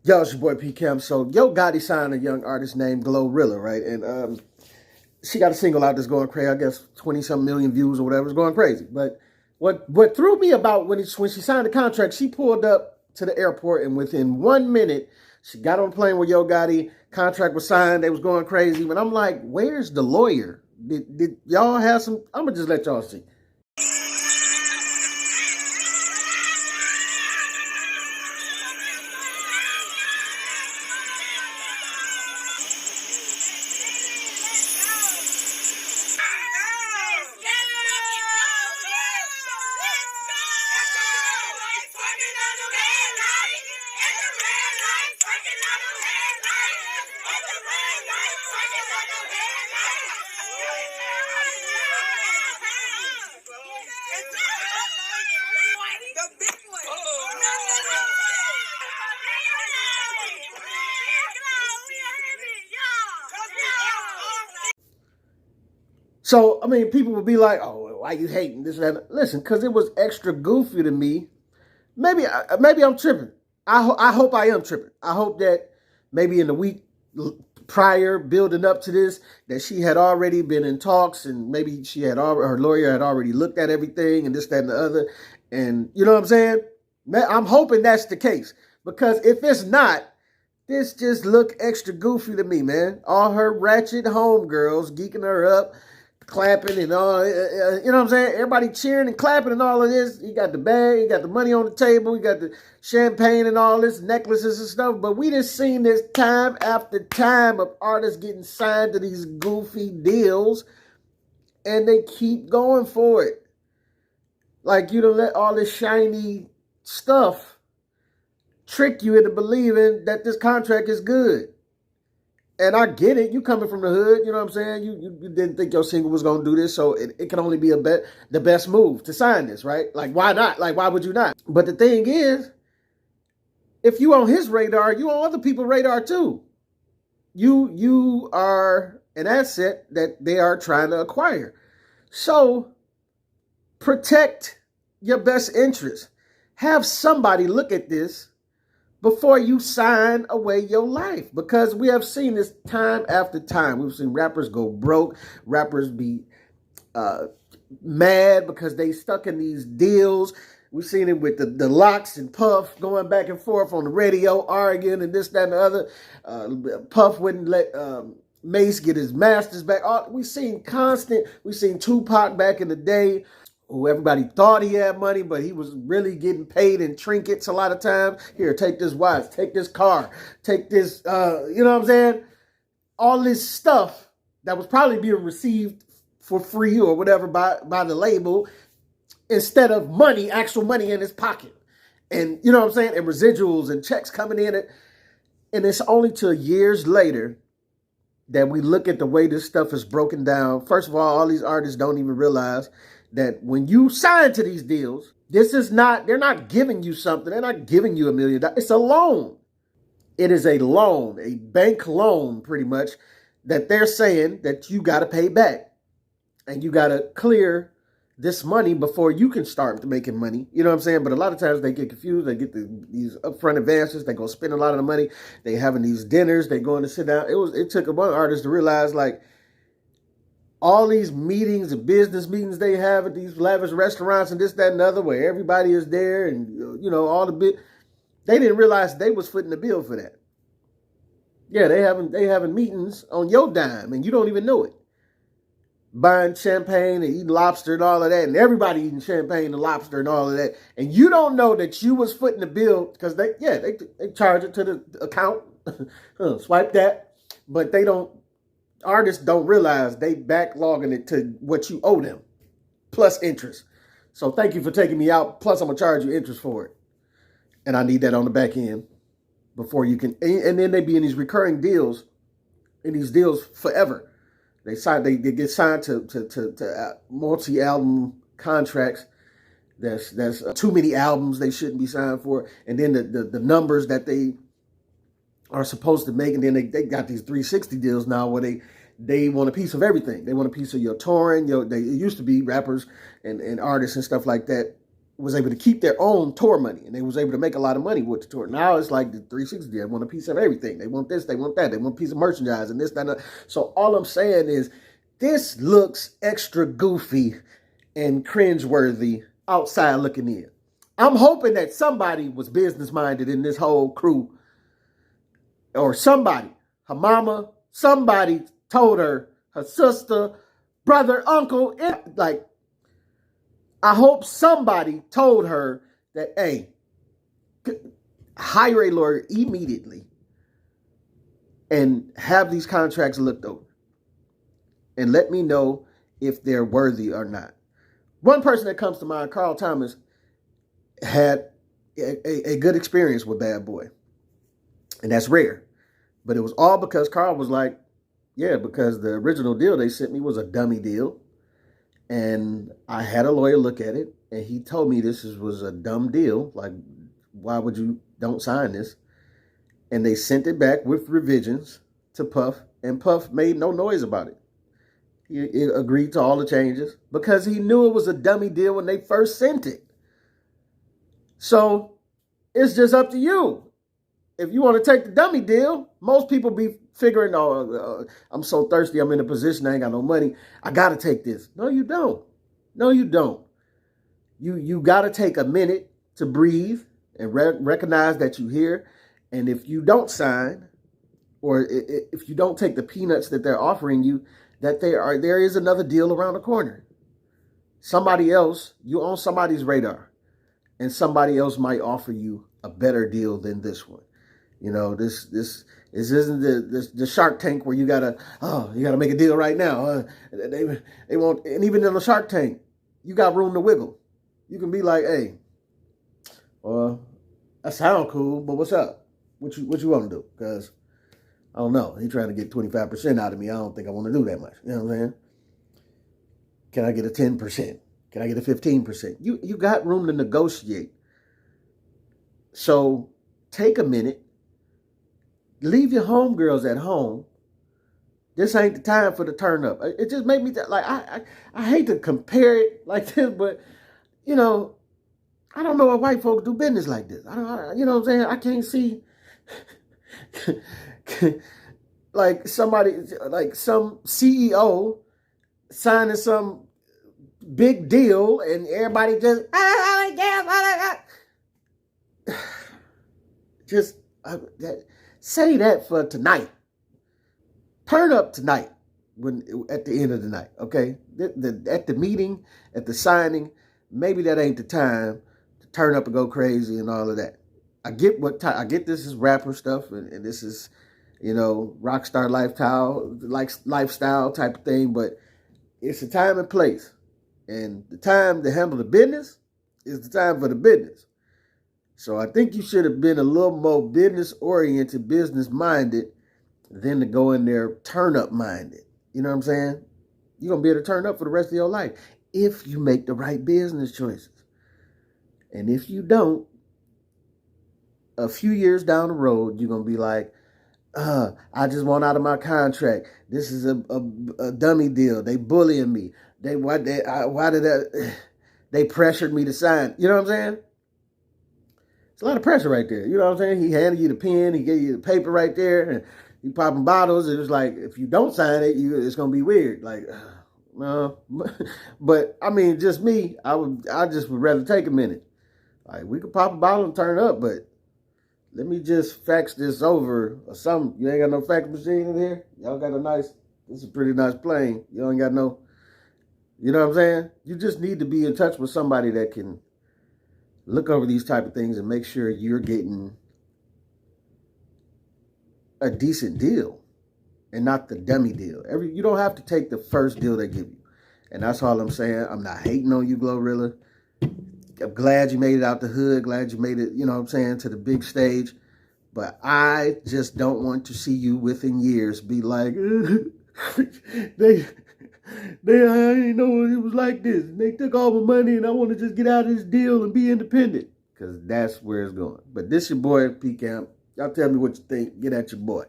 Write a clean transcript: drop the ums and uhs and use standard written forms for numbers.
Yo, it's your boy P Cam. So, Yo Gotti signed a young artist named Glorilla, right? And she got a single out that's going crazy. I guess 20-something million views or whatever. It's going crazy. But what threw me about when she signed the contract, she pulled up to the airport and within 1 minute, she got on a plane with Yo Gotti. Contract was signed. They was going crazy. But I'm like, where's the lawyer? Did y'all have some? I'm gonna just let y'all see. So, I mean, people would be like, oh, why you hating this and that? Listen, because it was extra goofy to me. Maybe I'm tripping. I hope I am tripping. I hope that maybe in the week prior, building up to this, that she had already been in talks and maybe her lawyer had already looked at everything and this, that, and the other. And you know what I'm saying? I'm hoping that's the case. Because if it's not, this just look extra goofy to me, man. All her ratchet homegirls geeking her up, clapping and all, you know what I'm saying? Everybody cheering and clapping and all of this. You got the bag, you got the money on the table, you got the champagne and all this, necklaces and stuff. But we just seen this time after time of artists getting signed to these goofy deals, and they keep going for it. Like, you don't let all this shiny stuff trick you into believing that this contract is good. And I get it. You coming from the hood, you know what I'm saying? You didn't think your single was going to do this, so it can only be the best move to sign this, right? Like, why not? Like, why would you not? But the thing is, if you on his radar, you on other people's radar too. You are an asset that they are trying to acquire. So protect your best interest. Have somebody look at this before you sign away your life. Because we have seen this time after time. We've seen rappers go broke. Rappers be mad because they stuck in these deals. We've seen it with the Locks and Puff going back and forth on the radio, arguing and this, that, and the other. Puff wouldn't let Mace get his masters back. We've seen Tupac back in the day, who everybody thought he had money, but he was really getting paid in trinkets a lot of times. Here, take this watch, take this car, take this, you know what I'm saying? All this stuff that was probably being received for free or whatever by the label, instead of money, actual money in his pocket. And you know what I'm saying? And residuals and checks coming in. And it's only till years later that we look at the way this stuff is broken down. First of all these artists don't even realize that when you sign to these deals, they're not giving you something. They're not giving you $1 million. It's a loan. It is a loan, a bank loan pretty much, that they're saying that you got to pay back. And you got to clear this money before you can start making money. You know what I'm saying? But a lot of times they get confused. They get these upfront advances. They go spend a lot of the money. They having these dinners. They going to sit down. It took one artist to realize, like, all these meetings and business meetings they have at these lavish restaurants and this, that, and the other, where everybody is there and, you know, all the bit. They didn't realize they was footing the bill for that. Yeah, they having meetings on your dime and you don't even know it. Buying champagne and eating lobster and all of that, and everybody eating champagne and lobster and all of that, and you don't know that you was footing the bill because they charge it to the account, swipe that, but artists don't realize they backlogging it to what you owe them, plus interest. So thank you for taking me out, plus I'm gonna charge you interest for it, and I need that on the back end before you can. And then they be in these recurring deals, forever. They get signed to multi-album contracts. There's too many albums they shouldn't be signed for, and then the numbers that they are supposed to make, and then they got these 360 deals now where they want a piece of everything. They want a piece of your touring. It used to be rappers and artists and stuff like that was able to keep their own tour money, and they was able to make a lot of money with the tour. Now it's like the 360. They want a piece of everything. They want this, they want that, they want a piece of merchandise and this, that, and that. So all I'm saying is this looks extra goofy and cringeworthy outside looking in. I'm hoping that somebody was business minded in this whole crew, or somebody, her mama, somebody told her, her sister, brother, uncle, like, I hope somebody told her that, hey, hire a lawyer immediately and have these contracts looked over and let me know if they're worthy or not. One person that comes to mind, Carl Thomas, had a good experience with Bad Boy. And that's rare. But it was all because Carl was like, yeah, because the original deal they sent me was a dummy deal. And I had a lawyer look at it, and he told me was a dumb deal. Like, why would you don't sign this? And they sent it back with revisions to Puff, and Puff made no noise about it. He agreed to all the changes because he knew it was a dummy deal when they first sent it. So it's just up to you. If you want to take the dummy deal, most people be figuring, oh, I'm so thirsty, I'm in a position, I ain't got no money, I got to take this. No, you don't. No, you don't. You got to take a minute to breathe and recognize that you're here. And if you don't sign, or if you don't take the peanuts that they're offering you, that there is another deal around the corner. Somebody else, you on somebody's radar, and somebody else might offer you a better deal than this one. You know, this isn't the Shark Tank where you gotta make a deal right now. They won't, and even in the Shark Tank, you got room to wiggle. You can be like, hey, that sound cool, but what's up? What you want to do? Because I don't know. He's trying to get 25% out of me. I don't think I want to do that much. You know what I'm saying? Can I get a 10%? Can I get a 15%? You got room to negotiate. So take a minute. Leave your homegirls at home. This ain't the time for the turn up. It just made me like, I hate to compare it like this, but you know, I don't know why white folks do business like this. I don't, you know what I'm saying? I can't see like somebody, like some CEO signing some big deal and everybody just say that for tonight. Turn up tonight at the end of the night, okay? At the meeting, at the signing, maybe that ain't the time to turn up and go crazy and all of that. I get this is rapper stuff and this is, you know, rock star lifestyle type of thing, but it's a time and place. And the time to handle the business is the time for the business. So I think you should have been a little more business-oriented, business-minded than to go in there turn-up-minded. You know what I'm saying? You're going to be able to turn up for the rest of your life if you make the right business choices. And if you don't, a few years down the road, you're going to be like, I just want out of my contract. This is a dummy deal. They bullying me. They pressured me to sign. You know what I'm saying? It's a lot of pressure right there. You know what I'm saying? He handed you the pen. He gave you the paper right there. And you popping bottles. And it's like, if you don't sign it, it's going to be weird. Like, no. But, I mean, just me, I just would rather take a minute. Like, we could pop a bottle and turn up, but let me just fax this over or something. You ain't got no fax machine in here? Y'all got this is a pretty nice plane. You ain't got no, you know what I'm saying? You just need to be in touch with somebody that can look over these type of things and make sure you're getting a decent deal and not the dummy deal. You don't have to take the first deal they give you. And that's all I'm saying. I'm not hating on you, Glorilla. I'm glad you made it out the hood. Glad you made it, you know what I'm saying, to the big stage. But I just don't want to see you within years be like, they I didn't know it was like this. They took all my money and I want to just get out of this deal and be independent. Because that's where it's going. But this your boy, P Camp. Y'all tell me what you think. Get at your boy.